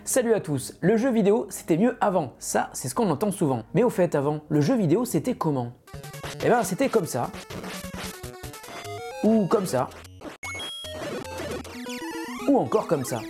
Salut à tous, le jeu vidéo c'était mieux avant, ça c'est ce qu'on entend souvent. Mais au fait avant, le jeu vidéo c'était comment? Eh ben c'était comme ça. Ou comme ça. Ou encore comme ça.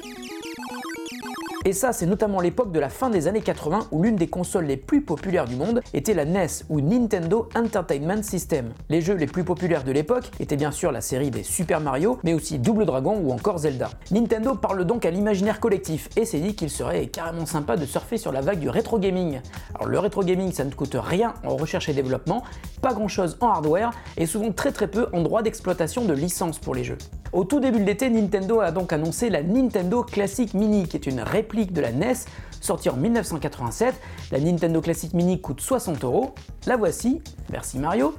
Et ça, c'est notamment l'époque de la fin des années 80 où l'une des consoles les plus populaires du monde était la NES ou Nintendo Entertainment System. Les jeux les plus populaires de l'époque étaient bien sûr la série des Super Mario, mais aussi Double Dragon ou encore Zelda. Nintendo parle donc à l'imaginaire collectif et s'est dit qu'il serait carrément sympa de surfer sur la vague du rétro gaming. Alors le rétro gaming, ça ne coûte rien en recherche et développement, pas grand chose en hardware et souvent très peu en droit d'exploitation de licence pour les jeux. Au tout début de l'été, Nintendo a donc annoncé la Nintendo Classic Mini, qui est une réplique de la NES, sortie en 1987. La Nintendo Classic Mini coûte 60 €. La voici, merci Mario,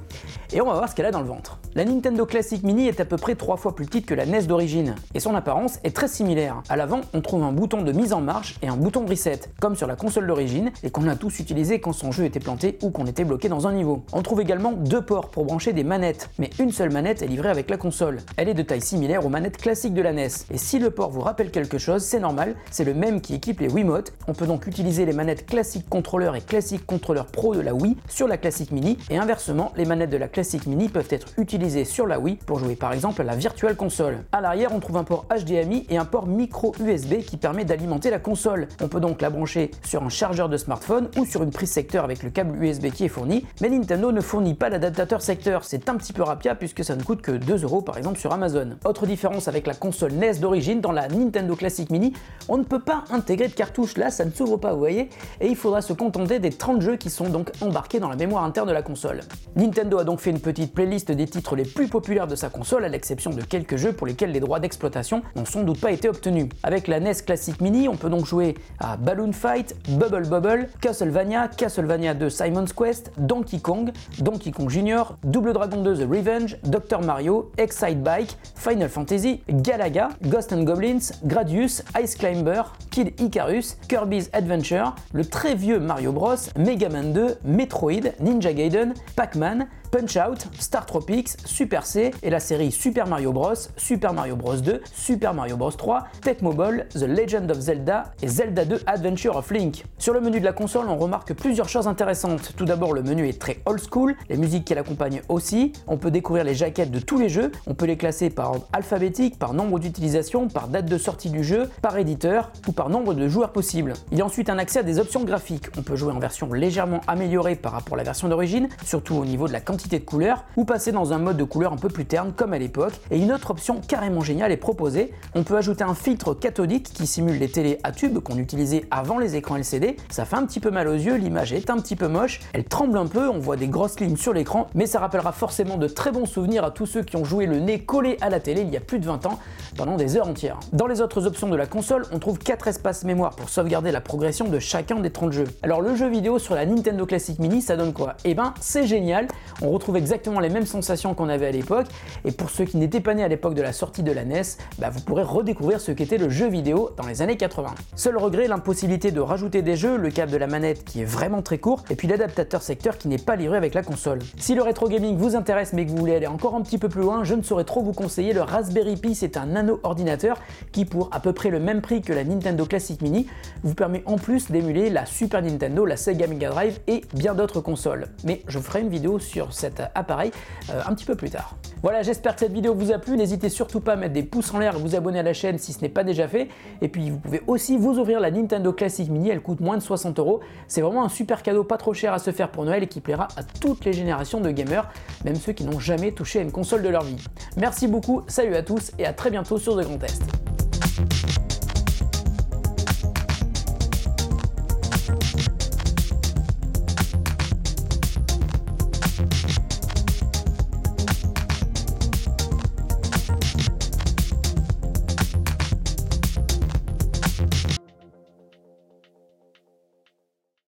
et on va voir ce qu'elle a dans le ventre. La Nintendo Classic Mini est à peu près 3 fois plus petite que la NES d'origine, et son apparence est très similaire. À l'avant, on trouve un bouton de mise en marche et un bouton de reset, comme sur la console d'origine, et qu'on a tous utilisé quand son jeu était planté ou qu'on était bloqué dans un niveau. On trouve également 2 ports pour brancher des manettes, mais une seule manette est livrée avec la console. Elle est de taille similaire aux manettes classiques de la NES, et si le port vous rappelle quelque chose, c'est normal, c'est le même qui équipe les Wiimote. On peut donc utiliser les manettes Classic Controller et Classic Controller Pro de la Wii sur la Classic Mini, et inversement, les manettes de la Classic Mini peuvent être utilisées sur la Wii pour jouer par exemple à la Virtual Console. À l'arrière, on trouve un port HDMI et un port micro USB qui permet d'alimenter la console. On peut donc la brancher sur un chargeur de smartphone ou sur une prise secteur avec le câble USB qui est fourni, mais Nintendo ne fournit pas d'adaptateur secteur. C'est un petit peu rapia puisque ça ne coûte que 2 € par exemple sur Amazon. Autre différence avec la console NES d'origine, dans la Nintendo Classic Mini, on ne peut pas intégrer de cartouche. Là, ça ne s'ouvre pas, vous voyez, et il faudra se contenter des 30 jeux qui sont donc embarqués dans la mémoire interne de la console. Nintendo a donc fait une petite playlist des titres les plus populaires de sa console, à l'exception de quelques jeux pour lesquels les droits d'exploitation n'ont sans doute pas été obtenus. Avec la NES Classic Mini, on peut donc jouer à Balloon Fight, Bubble Bobble, Castlevania, Castlevania 2 Simon's Quest, Donkey Kong, Donkey Kong Jr., Double Dragon 2 The Revenge, Dr Mario, Excitebike, Final Fantasy, Galaga, Ghosts and Goblins, Gradius, Ice Climber, Kid Icarus, Kirby's Adventure, le très vieux Mario Bros, Mega Man 2, Metroid, Ninja Gaiden, Pac-Man, Punch-Out, Star Tropics, Super C et la série Super Mario Bros, Super Mario Bros 2, Super Mario Bros 3, Tecmo Bowl, The Legend of Zelda et Zelda 2 Adventure of Link. Sur le menu de la console, on remarque plusieurs choses intéressantes. Tout d'abord, le menu est très old school, les musiques qui l'accompagnent aussi. On peut découvrir les jaquettes de tous les jeux, on peut les classer par ordre alphabétique, par nombre d'utilisation, par date de sortie du jeu, par éditeur ou par nombre de joueurs possibles. Il y a ensuite un accès à des options graphiques. On peut jouer en version légèrement améliorée par rapport à la version d'origine, surtout au niveau de la quantité de couleurs, ou passer dans un mode de couleur un peu plus terne comme à l'époque. Et une autre option carrément géniale est proposée, on peut ajouter un filtre cathodique qui simule les télés à tubes qu'on utilisait avant les écrans LCD. Ça fait un petit peu mal aux yeux, l'image est un petit peu moche, elle tremble un peu, on voit des grosses lignes sur l'écran, mais ça rappellera forcément de très bons souvenirs à tous ceux qui ont joué le nez collé à la télé il y a plus de 20 ans, pendant des heures entières. Dans les autres options de la console, on trouve 4 espaces mémoire pour sauvegarder la progression de chacun des 30 jeux. Alors le jeu vidéo sur la Nintendo Classic Mini, ça donne quoi? Eh ben c'est génial, on retrouve exactement les mêmes sensations qu'on avait à l'époque, et pour ceux qui n'étaient pas nés à l'époque de la sortie de la NES, vous pourrez redécouvrir ce qu'était le jeu vidéo dans les années 80. Seul regret, l'impossibilité de rajouter des jeux, le câble de la manette qui est vraiment très court, et puis l'adaptateur secteur qui n'est pas livré avec la console. Si le rétro gaming vous intéresse mais que vous voulez aller encore un petit peu plus loin, je ne saurais trop vous conseiller le Raspberry Pi. C'est un nano ordinateur qui, pour à peu près le même prix que la Nintendo Classic Mini, vous permet en plus d'émuler la Super Nintendo, la Sega Mega Drive et bien d'autres consoles. Mais je ferai une vidéo sur cet appareil un petit peu plus tard. Voilà, j'espère que cette vidéo vous a plu. N'hésitez surtout pas à mettre des pouces en l'air et vous abonner à la chaîne si ce n'est pas déjà fait. Et puis vous pouvez aussi vous ouvrir la Nintendo Classic Mini, elle coûte moins de 60 €. C'est vraiment un super cadeau pas trop cher à se faire pour Noël et qui plaira à toutes les générations de gamers, même ceux qui n'ont jamais touché à une console de leur vie. Merci beaucoup, salut à tous et à très bientôt sur The Grand Test.